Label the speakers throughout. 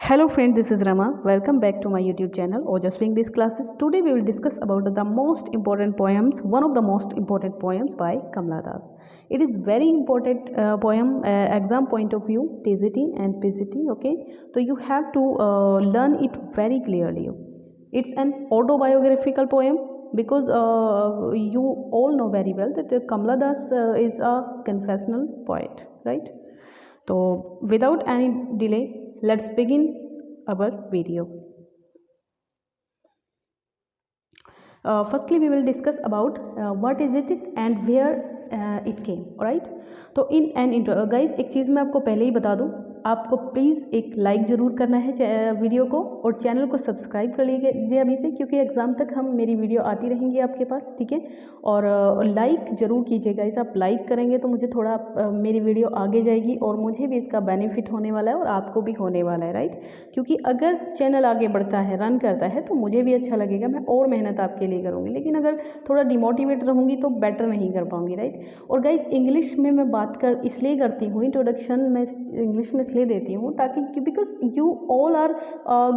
Speaker 1: Hello friend, this is Rama. Welcome back to my YouTube channel or just doing these classes. Today we will discuss about the most important poems, one of the most important poems by Kamla Das. It is very important poem, exam point of view, TZT and PZT. Okay, so you have to learn it very clearly. It's an autobiographical poem because you all know very well that Kamla Das is a confessional poet, right? So without any delay, let's begin our video. Firstly, we will discuss about what is it and where it came. Alright. तो in an intro guys एक चीज़ मैं आपको पहले ही बता दूं, आपको please एक like ज़रूर करना है वीडियो को और चैनल को सब्सक्राइब कर लीजिए अभी से, क्योंकि एग्ज़ाम तक हम मेरी वीडियो आती रहेंगी आपके पास, ठीक है। और लाइक ज़रूर कीजिएगा, इसे आप लाइक करेंगे तो मुझे थोड़ा मेरी वीडियो आगे जाएगी और मुझे भी इसका बेनिफिट होने वाला है और आपको भी होने वाला है, राइट। क्योंकि अगर चैनल आगे बढ़ता है, रन करता है, तो मुझे भी अच्छा लगेगा, मैं और मेहनत आपके लिए करूँगी। लेकिन अगर थोड़ा डिमोटिवेट रहूँगी तो बेटर नहीं कर पाऊँगी, राइट। और गाइज इंग्लिश में मैं बात इसलिए करती हूँ, इंट्रोडक्शन में इंग्लिश में इसलिए देती हूँ ताकि because you all are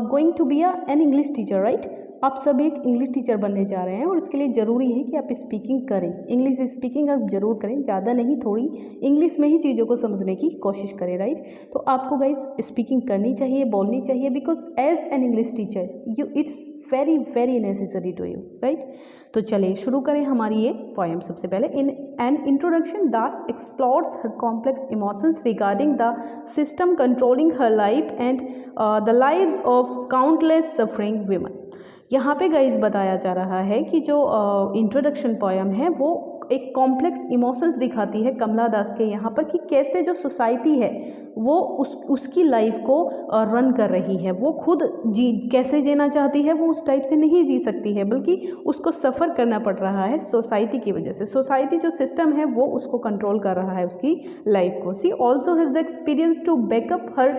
Speaker 1: going to be an English teacher, right. आप सब एक इंग्लिश टीचर बनने जा रहे हैं और इसके लिए ज़रूरी है कि आप स्पीकिंग करें, इंग्लिश स्पीकिंग आप ज़रूर करें, ज़्यादा नहीं थोड़ी इंग्लिश में ही चीज़ों को समझने की कोशिश करें, राइट। तो आपको गाइज स्पीकिंग करनी चाहिए, बोलनी चाहिए, because as an English teacher you it's very very necessary to you, right. तो चलिए शुरू करें हमारी ये पोएम। सबसे पहले in an introduction that explores her complex emotions regarding the system controlling her life and the lives of countless suffering women. यहाँ पे गाइज बताया जा रहा है कि जो इंट्रोडक्शन पोएम है वो एक कॉम्प्लेक्स इमोशंस दिखाती है कमला दास के यहाँ पर, कि कैसे जो सोसाइटी है वो उसकी लाइफ को रन कर रही है। वो खुद कैसे जीना चाहती है वो उस टाइप से नहीं जी सकती है, बल्कि उसको सफ़र करना पड़ रहा है सोसाइटी की वजह से। सोसाइटी जो सिस्टम है वो उसको कंट्रोल कर रहा है उसकी लाइफ को। She also has the experience to back up her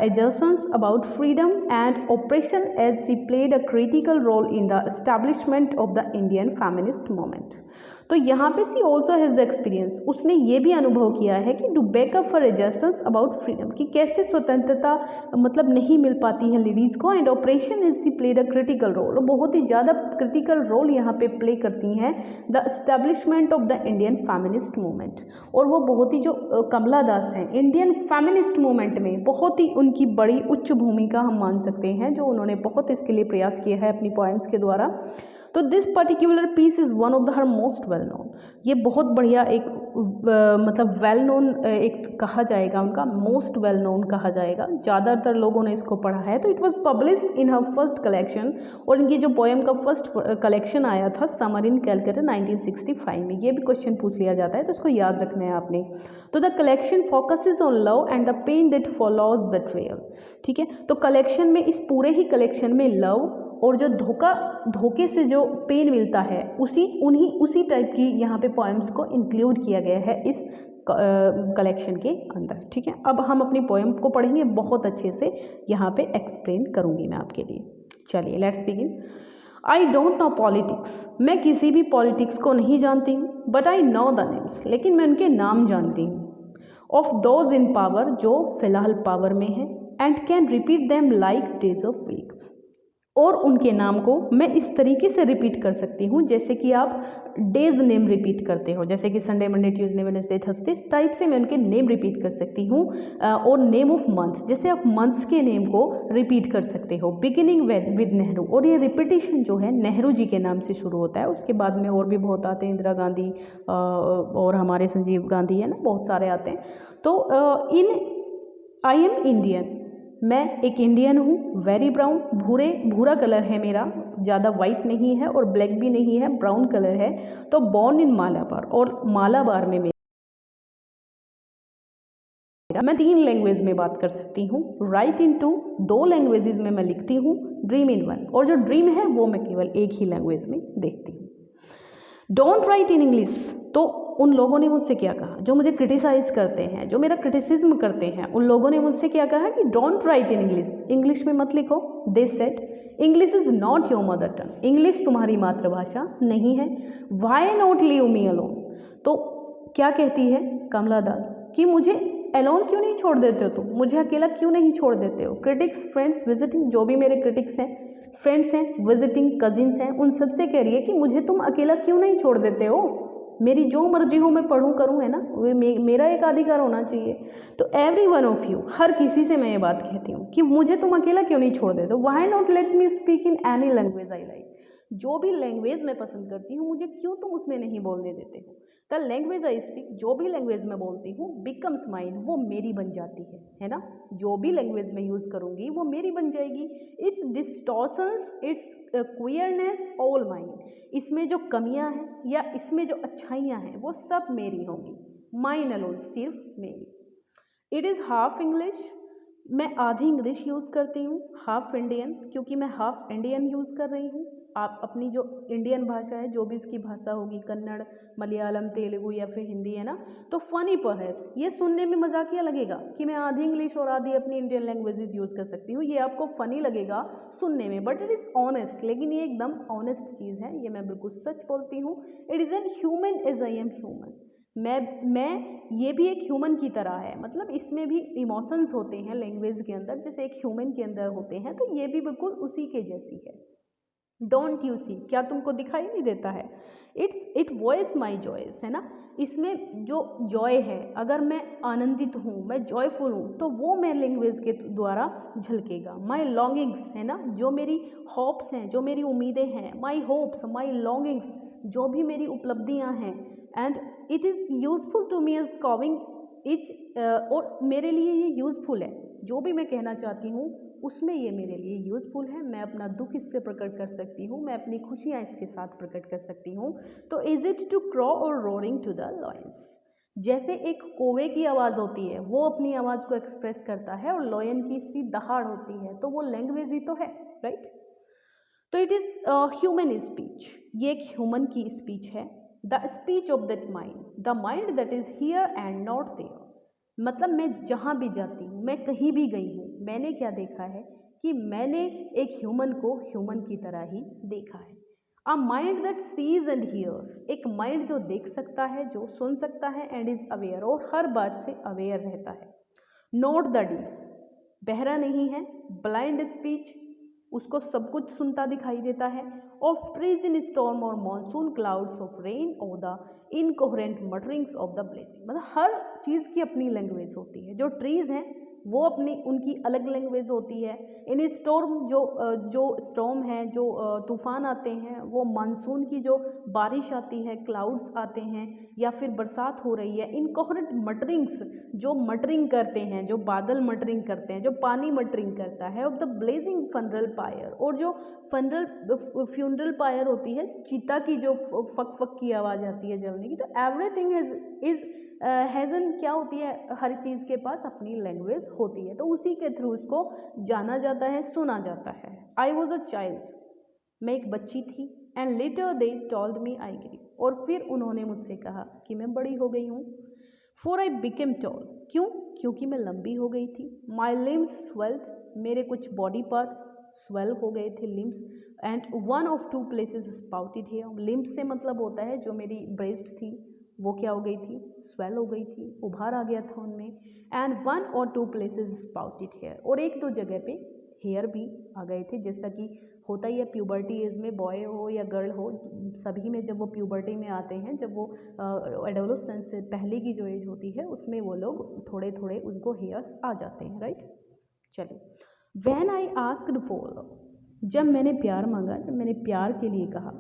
Speaker 1: assertions about freedom and operation as she played a critical role in the establishment of the Indian feminist movement. तो यहाँ पे she also has the experience, उसने ये भी अनुभव किया है कि to back up for assertions about freedom, कि कैसे स्वतंत्रता मतलब नहीं मिल पाती है लेडीज़ को, and operation is see played a critical role, बहुत ही ज़्यादा क्रिटिकल रोल यहाँ पे प्ले करती हैं the establishment of the Indian feminist movement. और वो बहुत ही जो कमला दास हैं इंडियन फेमिनिस्ट मूवमेंट में बहुत ही उनकी बड़ी उच्च भूमिका हम मान सकते हैं, जो उन्होंने बहुत इसके लिए प्रयास किया है अपनी पोएम्स के द्वारा। तो this particular piece is one of the her most well known, ये बहुत बढ़िया एक मतलब वेल नोन एक कहा जाएगा, उनका मोस्ट वेल नोन कहा जाएगा, ज़्यादातर लोगों ने इसको पढ़ा है। तो it was published in her first collection, और इनकी जो पोएम का फर्स्ट कलेक्शन आया था समर इन कैलकाटा 1965 में। ये भी क्वेश्चन पूछ लिया जाता है तो इसको याद रखना है आपने। तो the collection focuses on love and the pain that follows betrayal, ठीक है। तो कलेक्शन में, इस पूरे ही कलेक्शन में लव और जो धोखे से जो पेन मिलता है उसी टाइप की यहाँ पे पोएम्स को इंक्लूड किया गया है इस कलेक्शन के अंदर, ठीक है। अब हम अपनी पोएम को पढ़ेंगे, बहुत अच्छे से यहाँ पे एक्सप्लेन करूँगी मैं आपके लिए। चलिए let's begin. I don't know politics, मैं किसी भी पॉलिटिक्स को नहीं जानती हूँ, but I know the names, लेकिन मैं उनके नाम जानती हूँ, ऑफ दोज इन पावर, जो फिलहाल पावर में है, and can repeat them like days of week, और उनके नाम को मैं इस तरीके से रिपीट कर सकती हूँ जैसे कि आप डेज नेम रिपीट करते हो, जैसे कि Sunday, Monday, Tuesday, Wednesday, Thursday, इस टाइप से मैं उनके नेम रिपीट कर सकती हूँ। और नेम ऑफ मंथ्स, जैसे आप मंथ्स के नेम को रिपीट कर सकते हो, बिगिनिंग विद नेहरू, और ये रिपीटिशन जो है नेहरू जी के नाम से शुरू होता है। उसके बाद में और भी बहुत आते हैं, इंदिरा गांधी और हमारे संजीव गांधी है ना, बहुत सारे आते हैं। तो आई एम इंडियन, मैं एक इंडियन हूँ, वेरी ब्राउन, भूरा कलर है मेरा, ज़्यादा वाइट नहीं है और ब्लैक भी नहीं है, ब्राउन कलर है। तो बॉर्न इन मालाबार, और मालाबार में मैं 3 लैंग्वेज में बात कर सकती हूँ, राइट इन 2 लैंग्वेजेस में मैं लिखती हूँ, ड्रीम इन 1, और जो ड्रीम है वो मैं केवल एक ही लैंग्वेज में देखती हूँ। डोंट राइट इन इंग्लिश, तो उन लोगों ने मुझसे क्या कहा जो मुझे क्रिटिसाइज़ करते हैं, जो मेरा क्रिटिसिज्म करते हैं, उन लोगों ने मुझसे क्या कहा कि don't write in English, English में मत लिखो। They said English is not your mother tongue, English तुम्हारी मातृभाषा नहीं है। Why not leave me alone, तो क्या कहती है कमला दास कि मुझे अलोन क्यों नहीं छोड़ देते हो तुम, मुझे अकेला क्यों नहीं छोड़ देते हो। क्रिटिक्स, फ्रेंड्स, विजिटिंग, जो भी मेरे क्रिटिक्स हैं, फ्रेंड्स हैं, विजिटिंग कजिन्स हैं, उन सबसे कह रही है कि मुझे तुम अकेला क्यों नहीं छोड़ देते हो, मेरी जो मर्जी हो मैं पढ़ूँ करूँ, है ना, वो मेरा एक अधिकार होना चाहिए। तो एवरी वन ऑफ यू, हर किसी से मैं ये बात कहती हूँ कि मुझे तुम अकेला क्यों नहीं छोड़ देते हो। Why not let me speak in any language I like, जो भी लैंग्वेज मैं पसंद करती हूँ मुझे क्यों तुम उसमें नहीं बोलने देते हो। द लैंग्वेज आई स्पीक, जो भी लैंग्वेज मैं बोलती हूँ, बिकम्स माइन, वो मेरी बन जाती है ना, जो भी लैंग्वेज मैं यूज़ करूँगी वो मेरी बन जाएगी। Its distortions, its queerness all mine, इसमें जो कमियां हैं या इसमें जो अच्छाइयां हैं वो सब मेरी होंगी, माइन अलोन, सिर्फ मेरी। इट इज़ हाफ इंग्लिश, मैं आधी इंग्लिश यूज़ करती हूँ, हाफ इंडियन, क्योंकि मैं हाफ इंडियन यूज़ कर रही हूँ। आप अपनी जो इंडियन भाषा है, जो भी उसकी भाषा होगी, कन्नड़, मलयालम, तेलुगु या फिर हिंदी, है ना, तो फ़नी परहैप्स, ये सुनने में मजाकिया लगेगा कि मैं आधी इंग्लिश और आधी अपनी इंडियन लैंग्वेजेज यूज़ कर सकती हूँ, ये आपको फ़नी लगेगा सुनने में, बट इट इज़ ऑनेस्ट, लेकिन ये एकदम ऑनेस्ट चीज़ है, ये मैं बिल्कुल सच बोलती हूँ। It is an human as I am human, मैं ये भी एक ह्यूमन की तरह है, मतलब इसमें भी इमोशंस होते हैं लैंग्वेज के अंदर, जैसे एक ह्यूमन के अंदर होते हैं, तो ये भी बिल्कुल उसी के जैसी है। डोंट यू सी, क्या तुमको दिखाई नहीं देता है। इट वॉइस माई जॉयस, है ना, इसमें जो जॉय है, अगर मैं आनंदित हूँ, मैं जॉयफुल हूँ, तो वो मैं लैंग्वेज के द्वारा झलकेगा। माई लॉन्गिंग्स, है ना, जो मेरी होप्स हैं, जो मेरी उम्मीदें हैं, माई होप्स, माई लॉन्गिंग्स, जो भी मेरी उपलब्धियाँ हैं, and it is useful to me as coving each, और मेरे लिए ये यूज़फुल है, जो भी मैं कहना चाहती हूँ उसमें ये मेरे लिए यूज़फुल है, मैं अपना दुख इससे प्रकट कर सकती हूँ, मैं अपनी खुशियाँ इसके साथ प्रकट कर सकती हूँ। तो इज़ इट टू क्रॉ और रोरिंग टू द लॉयंस, जैसे एक कौवे की आवाज़ होती है, वो अपनी आवाज़ को एक्सप्रेस करता है, और लॉयन की सी दहाड़ होती है, तो वो लैंग्वेज ही तो है, राइट। तो इट इज़ ह्यूमन स्पीच, ये एक ह्यूमन की स्पीच है। The speech of that mind, the mind that is here and not there, मतलब मैं जहाँ भी जाती हूँ, मैं कहीं भी गई हूँ, मैंने क्या देखा है कि मैंने एक ह्यूमन को ह्यूमन की तरह ही देखा है। A mind that sees and hears, एक माइंड जो देख सकता है, जो सुन सकता है, एंड इज अवेयर, और हर बात से अवेयर रहता है। नॉट द डीफ, बहरा नहीं है। ब्लाइंड स्पीच, उसको सब कुछ सुनता दिखाई देता है। ऑफ ट्रीज इन स्टॉर्म और मॉनसून क्लाउड्स ऑफ रेन और the incoherent mutterings of the blazing, मतलब हर चीज़ की अपनी लैंग्वेज होती है। जो ट्रीज़ हैं वो अपनी, उनकी अलग लैंग्वेज होती है। इन स्टॉर्म, जो स्टॉर्म है, जो तूफान आते हैं, वो मानसून की जो बारिश आती है, क्लाउड्स आते हैं, या फिर बरसात हो रही है। इनकोहरेंट मटरिंग्स, जो मटरिंग करते हैं, जो बादल मटरिंग करते हैं, जो पानी मटरिंग करता है। Of the blazing funeral pyre, और जो फ्यूनरल पायर होती है, चिता की जो फक फक की आवाज़ आती है जलने की। तो एवरीथिंग इज हैज़न, क्या होती है, हर चीज़ के पास अपनी लैंग्वेज होती है, तो उसी के थ्रू उसको जाना जाता है, सुना जाता है। आई वॉज अ चाइल्ड, मैं एक बच्ची थी। And later they told me I grew, और फिर उन्होंने मुझसे कहा कि मैं बड़ी हो गई हूँ। फॉर आई बिकेम टॉल, क्यों, क्योंकि मैं लंबी हो गई थी। माई लिम्स स्वेल्ड, मेरे कुछ बॉडी पार्ट्स स्वेल हो गए थे, limbs. And one of two places sprouted hair, limbs से मतलब होता है जो मेरी ब्रेस्ट थी वो क्या हो गई थी, स्वेल हो गई थी, उभार आ गया था उनमें। एंड वन और टू प्लेसेस स्पाउटेड हेयर, और एक दो जगह पे हेयर भी आ गए थे, जैसा कि होता ही है प्यूबर्टी एज में, बॉय हो या गर्ल हो, सभी में जब वो प्यूबर्टी में आते हैं, जब वो एडोलेसेंस से पहले की जो एज होती है उसमें वो लोग थोड़े थोड़े उनको हेयर्स आ जाते हैं, राइट। चलिए, व्हेन आई आस्क्ड फॉर, जब मैंने प्यार मांगा, जब मैंने प्यार के लिए कहा,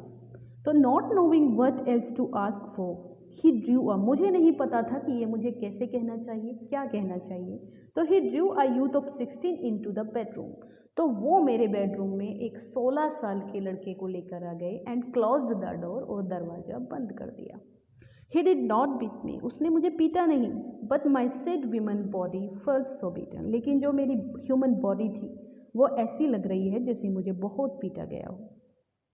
Speaker 1: तो not knowing what else to ask for he drew a, मुझे नहीं पता था कि ये मुझे कैसे कहना चाहिए, क्या कहना चाहिए। तो he drew a youth of 16 into the bedroom, तो वो मेरे बेडरूम में एक 16 साल के लड़के को लेकर आ गए। एंड क्लोज्ड द डोर, और दरवाज़ा बंद कर दिया। He did not beat me, उसने मुझे पीटा नहीं। But my sad woman body first so beaten, लेकिन जो मेरी ह्यूमन बॉडी थी वो ऐसी लग रही है जैसे मुझे बहुत पीटा गया हो,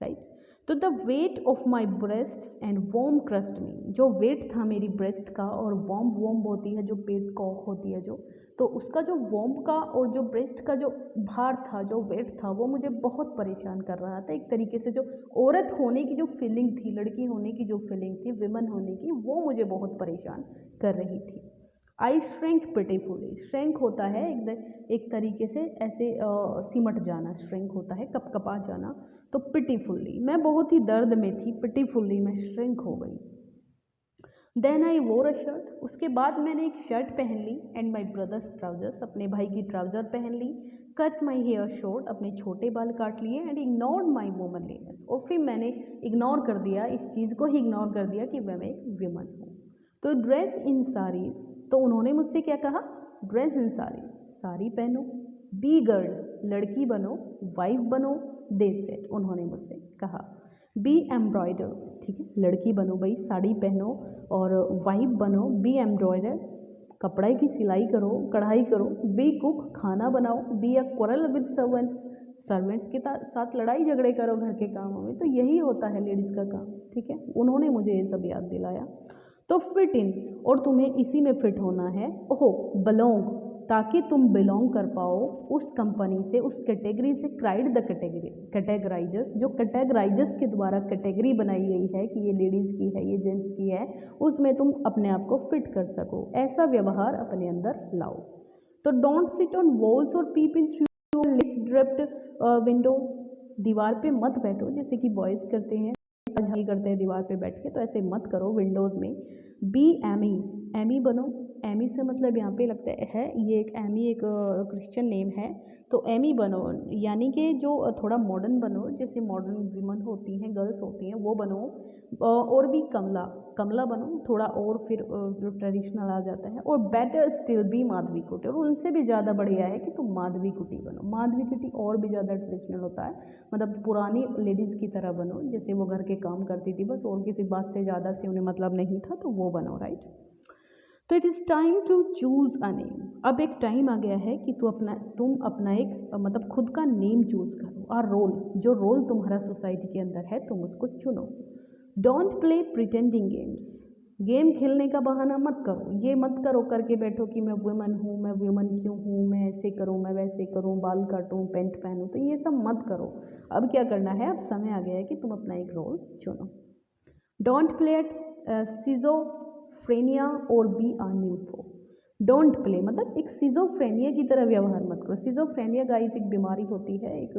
Speaker 1: राइट। तो the weight of my breast and warm crust me, जो वेट था मेरी ब्रेस्ट का, और वॉर्म वॉर्म होती है जो पेट कॉक होती है जो, तो उसका जो वॉर्म का और जो ब्रेस्ट का जो भार था, जो वेट था, वो मुझे बहुत परेशान कर रहा था। एक तरीके से जो औरत होने की जो फीलिंग थी, लड़की होने की जो फीलिंग थी, विमन होने की, वो मुझे बहुत परेशान कर रही थी। आई श्रिंक पिटीफुली, श्रिंक होता है एक तरीके से ऐसे सिमट जाना, श्रिंक होता है कपकपा जाना। तो पिटीफुली, मैं बहुत ही दर्द में थी, पिटीफुली मैं श्रिंक हो गई। देन आई वोर अ शर्ट, उसके बाद मैंने एक शर्ट पहन ली, एंड माई ब्रदर्स ट्राउजर्स, अपने भाई की ट्राउज़र पहन ली। कट माई हेयर शॉर्ट, अपने छोटे बाल काट लिए। एंड इग्नोर्ड माई वुमनलीनेस, और फिर मैंने इग्नोर कर दिया, इस चीज़ को ही इग्नोर कर दिया कि मैं एक विमन हूँ। तो ड्रेस इन साड़ीज़, तो उन्होंने मुझसे क्या कहा, ड्रेस इन साड़ी, साड़ी पहनो। बी गर्ल, लड़की बनो, वाइफ बनो, दे सेड, उन्होंने मुझसे कहा। बी एम्ब्रॉयडर, ठीक है, लड़की बनो भाई, साड़ी पहनो, और वाइफ बनो, बी एम्ब्रॉयडर, कपड़े की सिलाई करो, कढ़ाई करो। बी कुक, खाना बनाओ। Be a quarrel with servants, servants के साथ लड़ाई झगड़े करो घर के कामों में। तो यही होता है लेडीज़ का काम, ठीक है, उन्होंने मुझे ये सब याद दिलाया। तो फिट इन, और तुम्हें इसी में फिट होना है। ओहो, बिलोंग, ताकि तुम बिलोंग कर पाओ उस कंपनी से, उस कैटेगरी से। क्राइड द कैटेगरी, कैटेगराइजर्स, जो कैटेगराइजर्स के द्वारा कैटेगरी बनाई गई है कि ये लेडीज़ की है, ये जेंट्स की है, उसमें तुम अपने आप को फिट कर सको, ऐसा व्यवहार अपने अंदर लाओ। तो डोंट सिट ऑन वॉल्स और पीप इन ड्रिप्ड विंडोज, दीवार पे मत बैठो जैसे कि बॉयज़ करते हैं, झांकी करते हैं दीवार पे बैठ के, तो ऐसे मत करो विंडोज़ में। बी एमी, एमी बनो। एमी से मतलब यहाँ पे लगता है ये एक एमी एक क्रिश्चियन नेम है। तो एमी बनो, यानी कि जो थोड़ा मॉडर्न बनो, जैसे मॉडर्न विमन होती हैं, गर्ल्स होती हैं, वो बनो। और भी कमला, कमला बनो थोड़ा, और फिर जो ट्रेडिशनल आ जाता है। और बेटर स्टिल बी माधवी कुटी, और उनसे भी ज़्यादा बढ़िया है कि तुम माधवी कुटी बनो। माधवी कुटी और भी ज़्यादा ट्रेडिशनल होता है, मतलब पुरानी लेडीज़ की तरह बनो, जैसे वो घर के काम करती थी बस, और किसी बात से ज़्यादा से उन्हें मतलब नहीं था, तो वो बनो, राइट। तो it is time to choose a name, अब एक टाइम आ गया है कि तुम अपना एक मतलब खुद का नेम चूज़ करो। और रोल, जो रोल तुम्हारा सोसाइटी के अंदर है तुम उसको चुनो। Don't play pretending games, game खेलने का बहाना मत करो, ये मत करो करके बैठो कि मैं वुमन हूँ, मैं वुमन क्यों हूँ, मैं ऐसे करूँ, मैं वैसे करूँ, बाल काटूँ, पैंट पहनूँ, तो ये सब मत करो। अब क्या करना है, अब समय आ गया है कि तुम अपना एक रोल चुनो। डोंट प्ले एट सिजोफ्रेनिया और बी आ न्यूफो, डोंट प्ले मतलब एक सिजोफ्रेनिया की तरह व्यवहार मत करो। सिजोफ्रेनिया गाइस एक बीमारी होती है एक,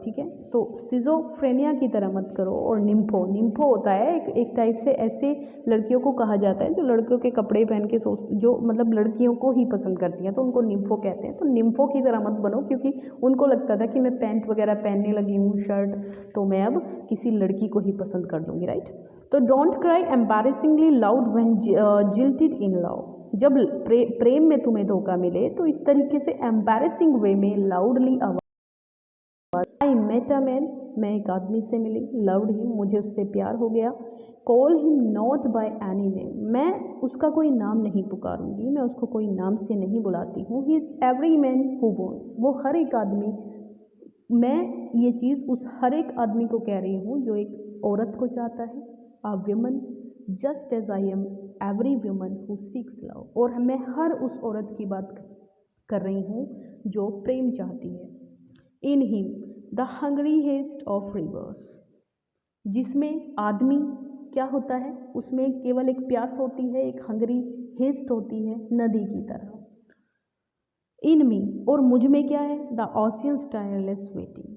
Speaker 1: ठीक है, तो सिजोफ्रेनिया की तरह मत करो। और निम्फो, निम्फो होता है एक टाइप से ऐसे लड़कियों को कहा जाता है जो लड़कियों के कपड़े पहन के जो मतलब लड़कियों को ही पसंद करती हैं, तो उनको निम्फो कहते हैं। तो निम्फो की तरह मत बनो, क्योंकि उनको लगता था कि मैं पैंट वगैरह पहनने लगी हूँ, शर्ट, तो मैं अब किसी लड़की को ही पसंद कर लूँगी, राइट। तो don't cry embarrassingly loud when jilted in love, जब प्रेम में तुम्हें धोखा मिले तो इस तरीके से एम्बैरेसिंग वे में लाउडली आवाज। आई मेट अ मैन, मैं एक आदमी से मिली। लव्ड हिम, मुझे उससे प्यार हो गया। Call him not by any name, मैं उसका कोई नाम नहीं पुकारूंगी, मैं उसको कोई नाम से नहीं बुलाती हूँ। He is every man who bones, वो हर एक आदमी, मैं ये चीज़ उस हर एक आदमी को कह रही हूँ जो एक औरत को चाहता है। A women just as I am every woman who seeks love, और मैं हर उस औरत की बात कर रही हूँ जो प्रेम चाहती है। In him the hungry haste of rivers, जिसमें आदमी क्या होता है, उसमें केवल एक प्यास होती है, एक हंग्री हेस्ट होती है नदी की तरह। इन मी, और मुझ में क्या है, द ऑसियंस टायरलेस वेटिंग।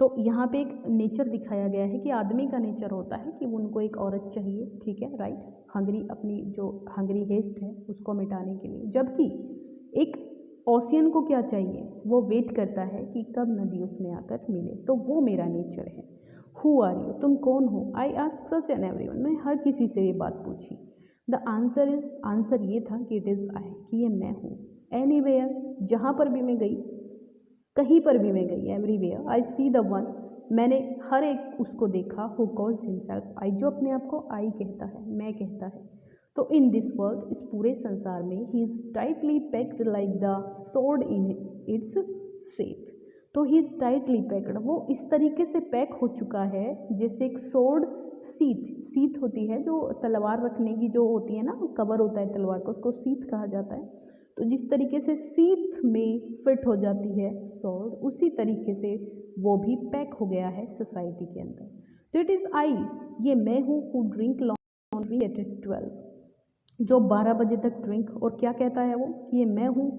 Speaker 1: तो यहाँ पे एक नेचर दिखाया गया है कि आदमी का नेचर होता है कि उनको एक औरत चाहिए, ठीक है, राइट, हंगरी, अपनी जो हंगरी हेस्ट है उसको मिटाने के लिए। जबकि एक ओशियन को क्या चाहिए, वो वेट करता है कि कब नदी उसमें आकर मिले। तो वो मेरा नेचर है। हु आर यू, तुम कौन हो। I ask such and everyone, मैं हर किसी से ये बात पूछी। द आंसर इज, आंसर ये था कि इट इज़ आई, कि ये मैं हूँ। एनीवेयर, जहाँ पर भी मैं गई, कहीं पर भी मैं गई, everywhere I see the one, मैंने हर एक उसको देखा। हु कॉल्स हिमसेल्फ आई, जो अपने आप को आई कहता है, मैं कहता है। तो इन दिस वर्ल्ड, इस पूरे संसार में, he is tightly packed like the sword in its set. तो ही इज टाइटली पैक्ड, वो इस तरीके से पैक हो चुका है जैसे एक सोर्ड, सीथ, सीथ होती है जो तलवार रखने की जो होती है ना, कवर होता है तलवार का, उसको सीथ कहा जाता है। तो जिस तरीके से सीथ में फिट हो जाती है सॉर्ड, उसी तरीके से वो भी पैक हो गया है सोसाइटी के अंदर। तो इट इज़ आई, ये मैं हूँ, हु ड्रिंक लॉन्ड्री एट 12, जो 12 बजे तक ड्रिंक, और क्या कहता है वो कि ये मैं हूँ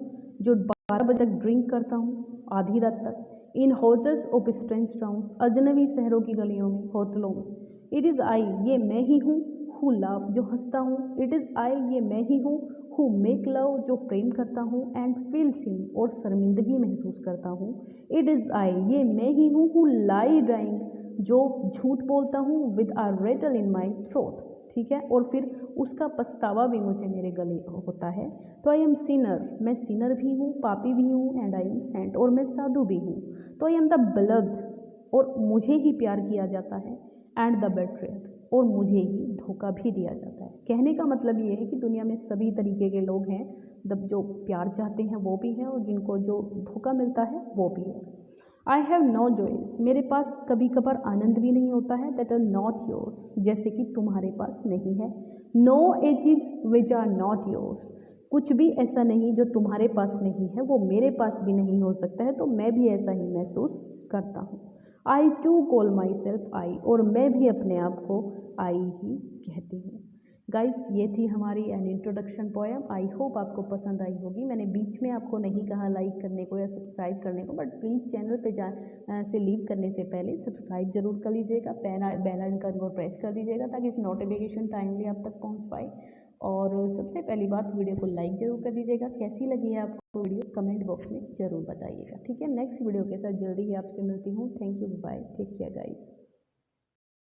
Speaker 1: जो 12 बजे तक ड्रिंक करता हूँ आधी रात तक इन होटल्स ऑफ स्ट्रेंज टाउन्स, अजनबी शहरों की गलियों में, होटलों में। इट इज़ आई, ये मैं ही हूँ, हु लव, जो हंसता हूँ। इट इज़ आई, ये मैं ही हूँ, हु मेक लव, जो प्रेम करता हूँ, एंड फील सिम, और शर्मिंदगी महसूस करता हूँ। इट इज़ आई, ये मैं ही हूँ, हु लाई डाइंग, जो झूठ बोलता हूँ, with uh Ratle in my throat. ठीक है, और फिर उसका पछतावा भी मुझे मेरे गले होता है। तो आई एम सिनर, मैं सिनर भी हूँ, पापी भी हूँ, एंड आई एम सेंट, और मैं साधु भी हूँ। तो आई एम द बिलव्ड, और मुझे ही प्यार किया जाता है, एंड द बेट्रेड, और मुझे ही धोखा भी दिया जाता है। कहने का मतलब ये है कि दुनिया में सभी तरीके के लोग हैं, मतलब जो प्यार चाहते हैं वो भी हैं, और जिनको जो धोखा मिलता है वो भी है। आई हैव नो जॉयस, मेरे पास कभी कभार आनंद भी नहीं होता है, दैट आर नॉट योर्स, जैसे कि तुम्हारे पास नहीं है। No ages which are not yours, कुछ भी ऐसा नहीं जो तुम्हारे पास नहीं है वो मेरे पास भी नहीं हो सकता है, तो मैं भी ऐसा ही महसूस करता हूँ। I too call myself I, और मैं भी अपने आप को आई ही कहती हूँ। गाइस, ये थी हमारी an introduction poem. I hope आपको पसंद आई होगी। मैंने बीच में आपको नहीं कहा लाइक करने को या सब्सक्राइब करने को, बट प्लीज़ चैनल पे से लीव करने से पहले सब्सक्राइब जरूर कर लीजिएगा, बेल आइकन को प्रेस कर दीजिएगा ताकि इस नोटिफिकेशन टाइमली आप तक पहुंच पाए। और सबसे पहली बात, वीडियो को लाइक ज़रूर कर दीजिएगा। कैसी लगी है आपको वीडियो, कमेंट बॉक्स में ज़रूर बताइएगा। ठीक है, नेक्स्ट वीडियो के साथ जल्दी ही आपसे मिलती हूँ। Thank you, bye, take care guys.